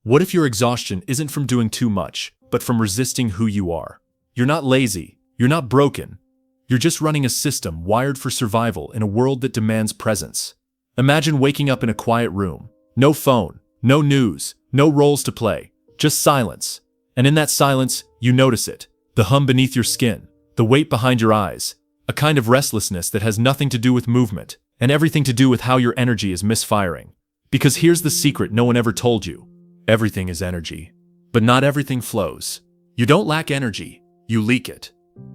What if your exhaustion isn't from doing too much, but from resisting who you are? You're not lazy, you're not broken. You're just running a system wired for survival in a world that demands presence. Imagine waking up in a quiet room. No phone, no news, no roles to play, just silence. And in that silence, you notice it. The hum beneath your skin, the weight behind your eyes, a kind of restlessness that has nothing to do with movement, and everything to do with how your energy is misfiring. Because here's the secret no one ever told you. Everything is energy. But not everything flows. You don't lack energy, you leak it.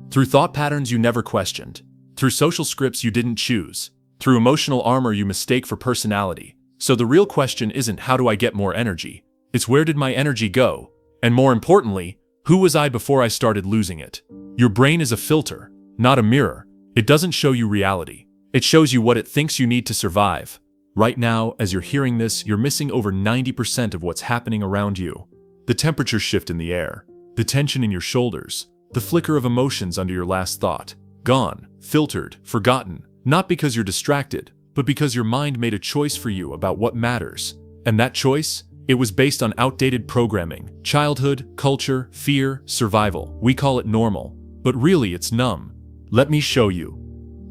Through thought patterns you never questioned. Through social scripts you didn't choose. Through emotional armor you mistake for personality. So the real question isn't how do I get more energy? It's where did my energy go? And more importantly, who was I before I started losing it? Your brain is a filter, not a mirror. It doesn't show you reality. It shows you what it thinks you need to survive. Right now, as you're hearing this, you're missing over 90% of what's happening around you. The temperature shift in the air, the tension in your shoulders, the flicker of emotions under your last thought. Gone, filtered, forgotten, not because you're distracted, but because your mind made a choice for you about what matters. And that choice? It was based on outdated programming, childhood, culture, fear, survival. We call it normal, but really it's numb. Let me show you.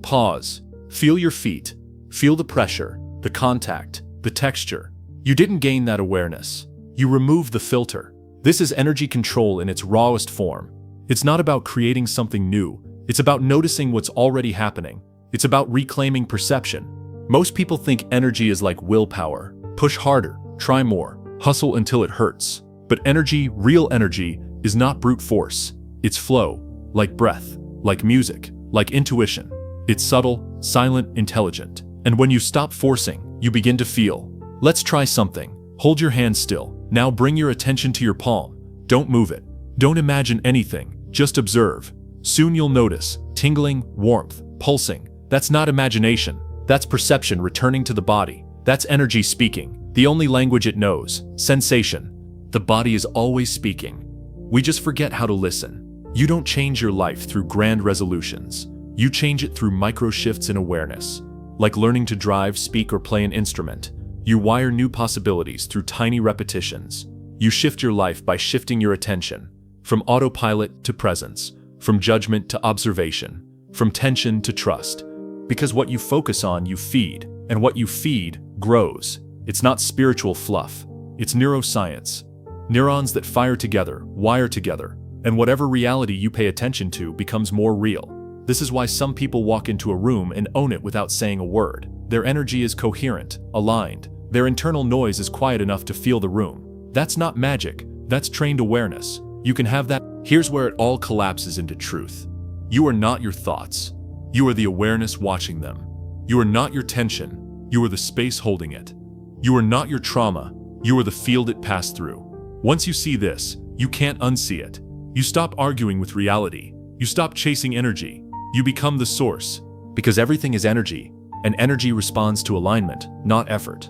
Pause. Feel your feet. Feel the pressure, the contact, the texture. You didn't gain that awareness. You removed the filter. This is energy control in its rawest form. It's not about creating something new. It's about noticing what's already happening. It's about reclaiming perception. Most people think energy is like willpower. Push harder, try more, hustle until it hurts. But energy, real energy, is not brute force. It's flow, like breath, like music, like intuition. It's subtle, silent, intelligent. And when you stop forcing, you begin to feel. Let's try something. Hold your hand still. Now bring your attention to your palm. Don't move it. Don't imagine anything. Just observe. Soon you'll notice tingling, warmth, pulsing. That's not imagination. That's perception returning to the body. That's energy speaking. The only language it knows. Sensation. The body is always speaking. We just forget how to listen. You don't change your life through grand resolutions. You change it through micro shifts in awareness. Like learning to drive, speak, or play an instrument. You wire new possibilities through tiny repetitions. You shift your life by shifting your attention. From autopilot to presence. From judgment to observation. From tension to trust. Because what you focus on, you feed. And what you feed grows. It's not spiritual fluff. It's neuroscience. Neurons that fire together, wire together. And whatever reality you pay attention to becomes more real. This is why some people walk into a room and own it without saying a word. Their energy is coherent, aligned. Their internal noise is quiet enough to feel the room. That's not magic. That's trained awareness. You can have that. Here's where it all collapses into truth. You are not your thoughts. You are the awareness watching them. You are not your tension. You are the space holding it. You are not your trauma. You are the field it passed through. Once you see this, you can't unsee it. You stop arguing with reality. You stop chasing energy. You become the source. Because everything is energy, and energy responds to alignment, not effort.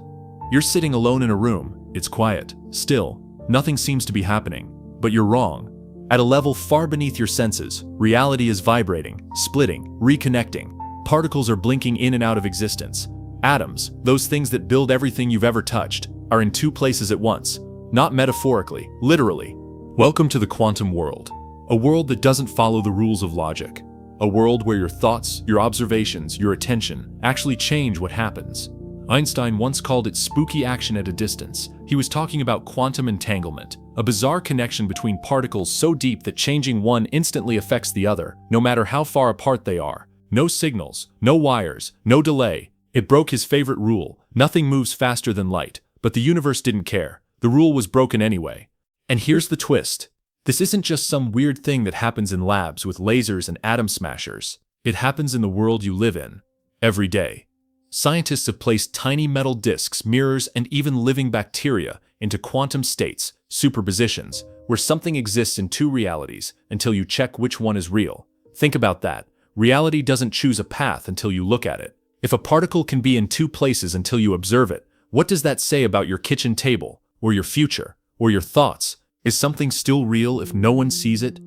You're sitting alone in a room. It's quiet, still. Nothing seems to be happening. But you're wrong. At a level far beneath your senses, reality is vibrating, splitting, reconnecting. Particles are blinking in and out of existence. Atoms, those things that build everything you've ever touched, are in two places at once. Not metaphorically, literally. Welcome to the quantum world. A world that doesn't follow the rules of logic. A world where your thoughts, your observations, your attention actually change what happens. Einstein once called it spooky action at a distance. He was talking about quantum entanglement, a bizarre connection between particles so deep that changing one instantly affects the other, no matter how far apart they are. No signals, no wires, no delay. It broke his favorite rule: nothing moves faster than light. But the universe didn't care. The rule was broken anyway. And here's the twist. This isn't just some weird thing that happens in labs with lasers and atom smashers. It happens in the world you live in, every day. Scientists have placed tiny metal disks, mirrors, and even living bacteria into quantum states, superpositions, where something exists in two realities until you check which one is real. Think about that. Reality doesn't choose a path until you look at it. If a particle can be in two places until you observe it, what does that say about your kitchen table, or your future, or your thoughts? Is something still real if no one sees it?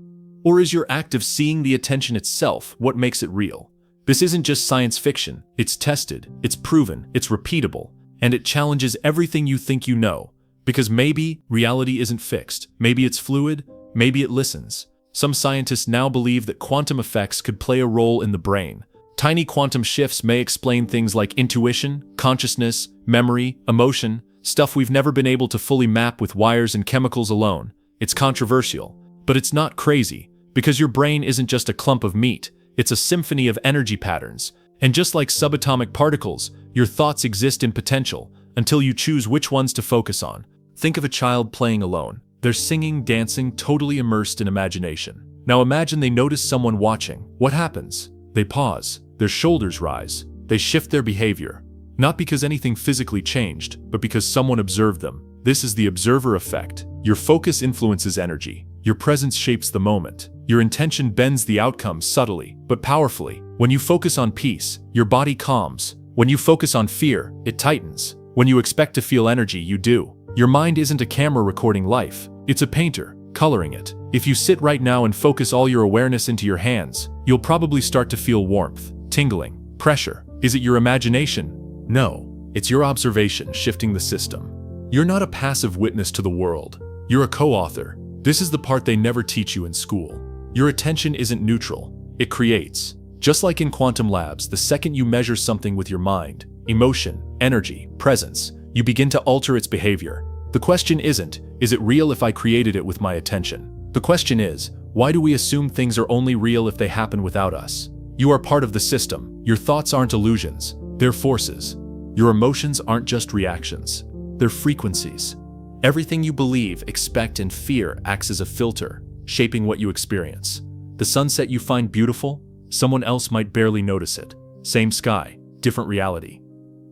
Or is your act of seeing the attention itself what makes it real? This isn't just science fiction. It's tested, it's proven, it's repeatable, and it challenges everything you think you know. Because maybe reality isn't fixed, maybe it's fluid, maybe it listens. Some scientists now believe that quantum effects could play a role in the brain. Tiny quantum shifts may explain things like intuition, consciousness, memory, emotion, stuff we've never been able to fully map with wires and chemicals alone. It's controversial, but it's not crazy, because your brain isn't just a clump of meat, it's a symphony of energy patterns. And just like subatomic particles, your thoughts exist in potential, until you choose which ones to focus on. Think of a child playing alone. They're singing, dancing, totally immersed in imagination. Now imagine they notice someone watching. What happens? They pause, their shoulders rise, they shift their behavior. Not because anything physically changed, but because someone observed them. This is the observer effect. Your focus influences energy. Your presence shapes the moment. Your intention bends the outcome subtly, but powerfully. When you focus on peace, your body calms. When you focus on fear, it tightens. When you expect to feel energy, you do. Your mind isn't a camera recording life. It's a painter, coloring it. If you sit right now and focus all your awareness into your hands, you'll probably start to feel warmth, tingling, pressure. Is it your imagination? No, it's your observation shifting the system. You're not a passive witness to the world. You're a co-author. This is the part they never teach you in school. Your attention isn't neutral. It creates. Just like in quantum labs, the second you measure something with your mind, emotion, energy, presence, you begin to alter its behavior. The question isn't, is it real if I created it with my attention? The question is, why do we assume things are only real if they happen without us? You are part of the system. Your thoughts aren't illusions. They're forces. Your emotions aren't just reactions. They're frequencies. Everything you believe, expect, and fear acts as a filter, shaping what you experience. The sunset you find beautiful, someone else might barely notice it. Same sky, different reality.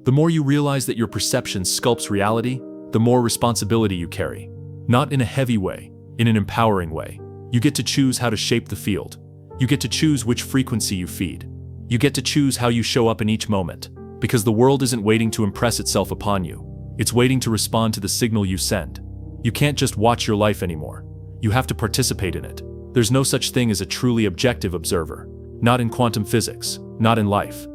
The more you realize that your perception sculpts reality, the more responsibility you carry. Not in a heavy way, in an empowering way. You get to choose how to shape the field. You get to choose which frequency you feed. You get to choose how you show up in each moment. Because the world isn't waiting to impress itself upon you. It's waiting to respond to the signal you send. You can't just watch your life anymore. You have to participate in it. There's no such thing as a truly objective observer. Not in quantum physics, not in life.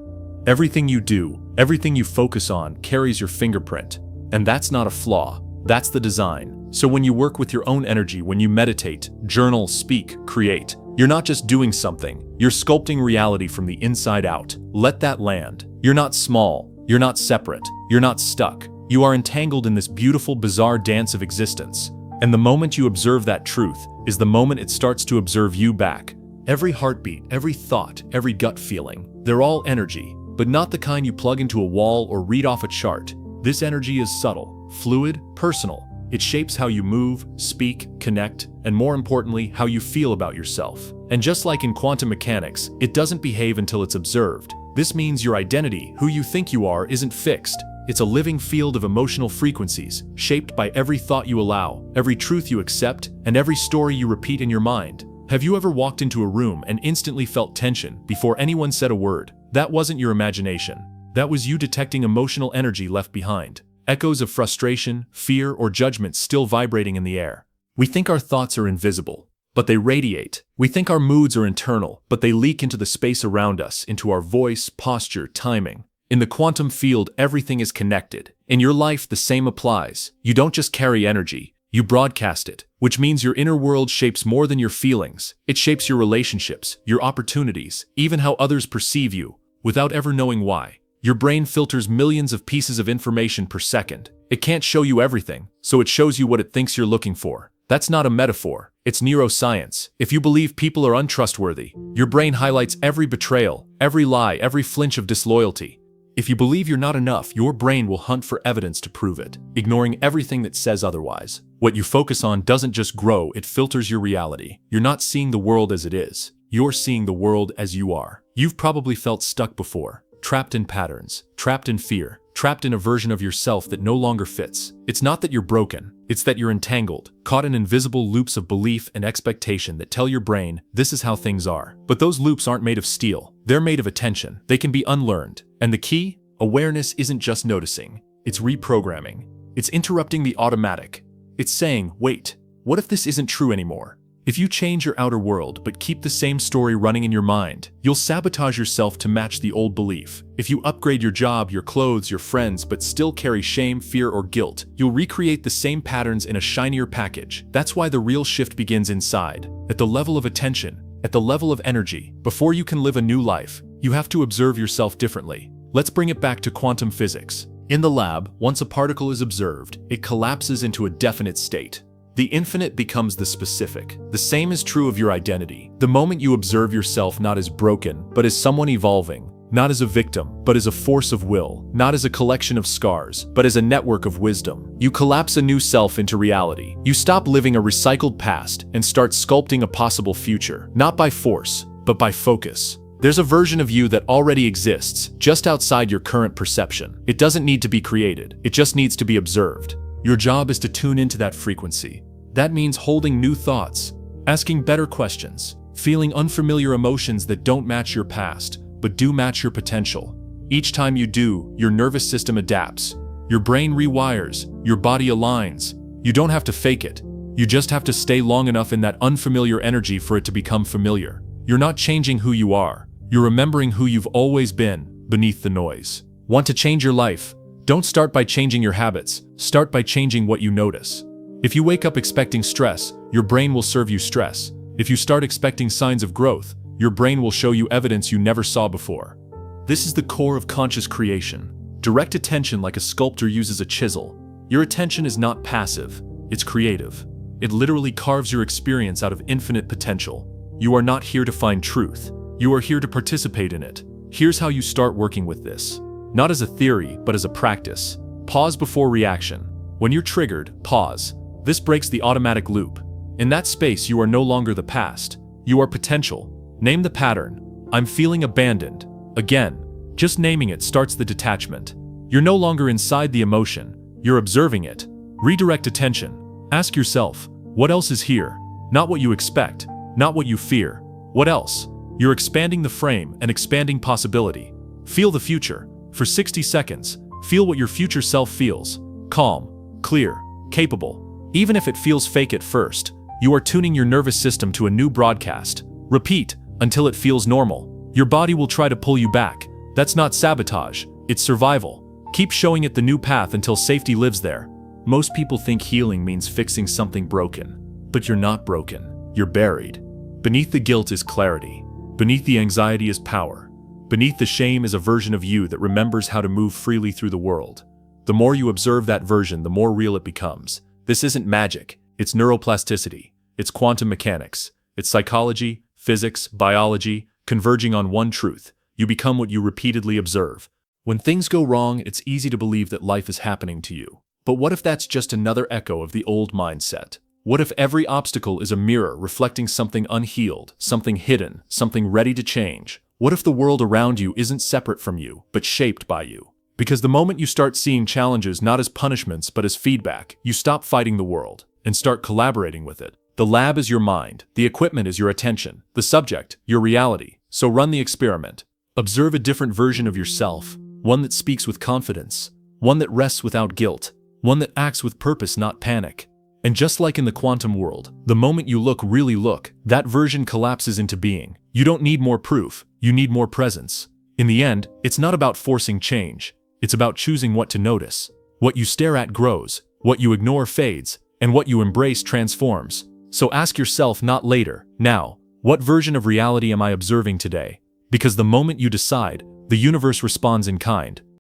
Everything you do, everything you focus on carries your fingerprint. And that's not a flaw, that's the design. So when you work with your own energy, when you meditate, journal, speak, create, you're not just doing something, you're sculpting reality from the inside out. Let that land. You're not small, you're not separate, you're not stuck. You are entangled in this beautiful, bizarre dance of existence. And the moment you observe that truth is the moment it starts to observe you back. Every heartbeat, every thought, every gut feeling, they're all energy, but not the kind you plug into a wall or read off a chart. This energy is subtle, fluid, personal. It shapes how you move, speak, connect, and more importantly, how you feel about yourself. And just like in quantum mechanics, it doesn't behave until it's observed. This means your identity, who you think you are, isn't fixed. It's a living field of emotional frequencies, shaped by every thought you allow, every truth you accept, and every story you repeat in your mind. Have you ever walked into a room and instantly felt tension before anyone said a word? That wasn't your imagination. That was you detecting emotional energy left behind. Echoes of frustration, fear, or judgment still vibrating in the air. We think our thoughts are invisible, but they radiate. We think our moods are internal, but they leak into the space around us, into our voice, posture, timing. In the quantum field, everything is connected. In your life, the same applies. You don't just carry energy, you broadcast it, which means your inner world shapes more than your feelings. It shapes your relationships, your opportunities, even how others perceive you, without ever knowing why. Your brain filters millions of pieces of information per second. It can't show you everything, so it shows you what it thinks you're looking for. That's not a metaphor, it's neuroscience. If you believe people are untrustworthy, your brain highlights every betrayal, every lie, every flinch of disloyalty. If you believe you're not enough, your brain will hunt for evidence to prove it, ignoring everything that says otherwise. What you focus on doesn't just grow, it filters your reality. You're not seeing the world as it is. You're seeing the world as you are. You've probably felt stuck before, trapped in patterns, trapped in fear, trapped in a version of yourself that no longer fits. It's not that you're broken, it's that you're entangled, caught in invisible loops of belief and expectation that tell your brain, this is how things are. But those loops aren't made of steel, they're made of attention. They can be unlearned. And the key? Awareness isn't just noticing, it's reprogramming. It's interrupting the automatic. It's saying, wait, what if this isn't true anymore? If you change your outer world but keep the same story running in your mind, you'll sabotage yourself to match the old belief. If you upgrade your job, your clothes, your friends, but still carry shame, fear, or guilt, you'll recreate the same patterns in a shinier package. That's why the real shift begins inside, at the level of attention, at the level of energy. Before you can live a new life, you have to observe yourself differently. Let's bring it back to quantum physics. In the lab, once a particle is observed, it collapses into a definite state. The infinite becomes the specific. The same is true of your identity. The moment you observe yourself not as broken, but as someone evolving, not as a victim, but as a force of will, not as a collection of scars, but as a network of wisdom, you collapse a new self into reality. You stop living a recycled past and start sculpting a possible future, not by force, but by focus. There's a version of you that already exists, just outside your current perception. It doesn't need to be created, it just needs to be observed. Your job is to tune into that frequency. That means holding new thoughts, asking better questions, feeling unfamiliar emotions that don't match your past, but do match your potential. Each time you do, your nervous system adapts. Your brain rewires, your body aligns. You don't have to fake it. You just have to stay long enough in that unfamiliar energy for it to become familiar. You're not changing who you are. You're remembering who you've always been, beneath the noise. Want to change your life? Don't start by changing your habits. Start by changing what you notice. If you wake up expecting stress, your brain will serve you stress. If you start expecting signs of growth, your brain will show you evidence you never saw before. This is the core of conscious creation. Direct attention like a sculptor uses a chisel. Your attention is not passive, it's creative. It literally carves your experience out of infinite potential. You are not here to find truth. You are here to participate in it. Here's how you start working with this. Not as a theory, but as a practice. Pause before reaction. When you're triggered, pause. This breaks the automatic loop. In that space, you are no longer the past. You are potential. Name the pattern. I'm feeling abandoned. Again, just naming it starts the detachment. You're no longer inside the emotion. You're observing it. Redirect attention. Ask yourself, what else is here? Not what you expect, not what you fear. What else? You're expanding the frame and expanding possibility. Feel the future. For 60 seconds, feel what your future self feels. Calm, clear, capable. Even if it feels fake at first, you are tuning your nervous system to a new broadcast. Repeat until it feels normal. Your body will try to pull you back. That's not sabotage, it's survival. Keep showing it the new path until safety lives there. Most people think healing means fixing something broken. But you're not broken, you're buried. Beneath the guilt is clarity. Beneath the anxiety is power. Beneath the shame is a version of you that remembers how to move freely through the world. The more you observe that version, the more real it becomes. This isn't magic, it's neuroplasticity, it's quantum mechanics, it's psychology, physics, biology, converging on one truth. You become what you repeatedly observe. When things go wrong, it's easy to believe that life is happening to you. But what if that's just another echo of the old mindset? What if every obstacle is a mirror reflecting something unhealed, something hidden, something ready to change? What if the world around you isn't separate from you, but shaped by you? Because the moment you start seeing challenges not as punishments but as feedback, you stop fighting the world and start collaborating with it. The lab is your mind, the equipment is your attention, the subject, your reality. So run the experiment. Observe a different version of yourself, one that speaks with confidence, one that rests without guilt, one that acts with purpose, not panic. And just like in the quantum world, the moment you really look, that version collapses into being. You don't need more proof, you need more presence. In the end, it's not about forcing change. It's about choosing what to notice. What you stare at grows, what you ignore fades, and what you embrace transforms. So ask yourself not later, now, what version of reality am I observing today? Because the moment you decide, the universe responds in kind.